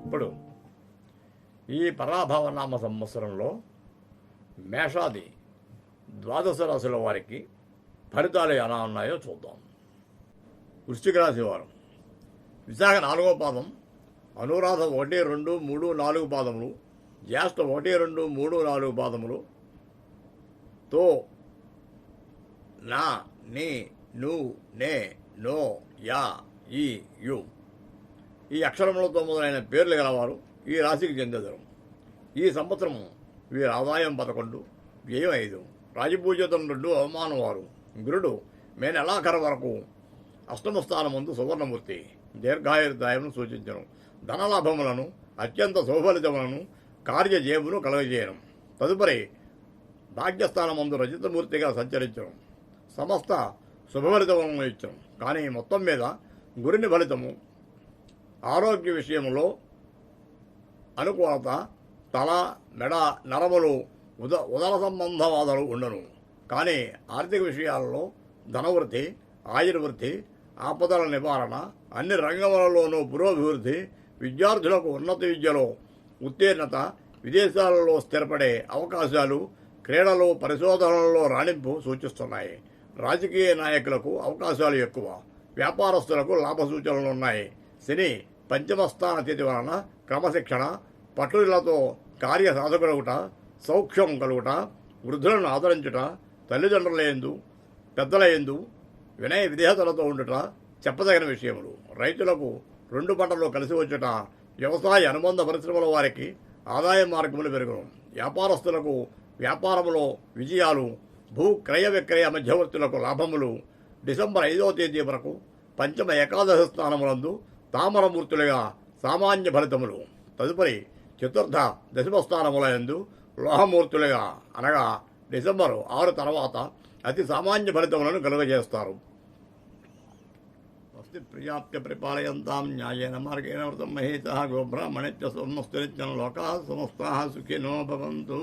ఇప్పుడు ఈ పరాభవనామ సంవత్సరంలో మేషాది ద్వాదశ రాశుల వారికి ఫలితాలు ఎలా ఉన్నాయో చూద్దాం. వృశ్చిక రాశి వారు విశాఖ 4వ పాదం, అనురాధ 1, 2, 3, 4 పాదములు, జ్యేష్ఠ 1, 2, 3, 4 పాదములు తో నా, నీ, ను, నే, నో, యా, ఈ, యు ఈ అక్షరములతో మొదలైన పేర్లు గలవారు ఈ రాశికి చెందెదరు. ఈ సంవత్సరం వీరి ఆదాయం 11, వ్యయం 5, రాజపూజ్యతం 2, అవమానం 6. గురుడు మే నెలాఖరు వరకు అష్టమ స్థానమందు సువర్ణమూర్తి దీర్ఘాయుర్దాయమును సూచించను. ధనలాభములను, అత్యంత శుభఫలితములను, కార్యజయమును కలగజేయను. తదుపరి భాగ్యస్థానమందు రజితమూర్తిగా సంచరించను. సమస్త శుభఫలితములను ఇచ్చను. కానీ మొత్తం మీద గురుని ఫలితము ఆరోగ్య విషయంలో అనుకూలత, తల, మెడ, నరములు, ఉదర సంబంధవాదాలు ఉండను. కానీ ఆర్థిక విషయాలలో ధనవృద్ధి, ఆయుర్వృద్ధి, ఆపదల నివారణ, అన్ని రంగములలోనూ పురోభివృద్ధి, విద్యార్థులకు ఉన్నత విద్యలో ఉత్తీర్ణత, విదేశాలలో స్థిరపడే అవకాశాలు, క్రీడలు, పరిశోధనలలో రాణింపు సూచిస్తున్నాయి. రాజకీయ నాయకులకు అవకాశాలు ఎక్కువ, వ్యాపారస్తులకు లాభ సూచనలు ఉన్నాయి. శని పంచమస్థాన స్థితి వలన క్రమశిక్షణ, పట్టుదలతో కార్య సాధకులగుట, సౌఖ్యం కలుగుట, వృద్ధులను ఆదరించుట, తల్లిదండ్రుల యందు పెద్దల యందు వినయ విధేయతలతో ఉండుట చెప్పదగిన విషయములు. రైతులకు 2 పంటలు కలిసి వచ్చుట, వ్యవసాయ అనుబంధ పరిశ్రమల వారికి ఆదాయ మార్గములు పెరుగును. వ్యాపారస్తులకు వ్యాపారములో విజయాలు, భూ క్రయ విక్రయ మధ్యవర్తులకు లాభములు. డిసెంబర్ 5వ తేదీ వరకు పంచమ ఏకాదశ స్థానములందు తామరమూర్తులుగా సామాన్య ఫలితములు. తదుపరి చతుర్థ దశమ స్థానముల యందు లోహమూర్తులుగా అనగా డిసెంబర్ 6 తర్వాత అతి సామాన్య ఫలితములను కలుగజేస్తారు. స్వస్తి ప్రియాప్య పరిపాలయంతాం న్యాయేన మార్గేణ వృతం మహేశః గోబ్రాహ్మణేభ్యః సోమస్తు నిత్యం లోకాః సమస్తాః సుఖినో భవంతు.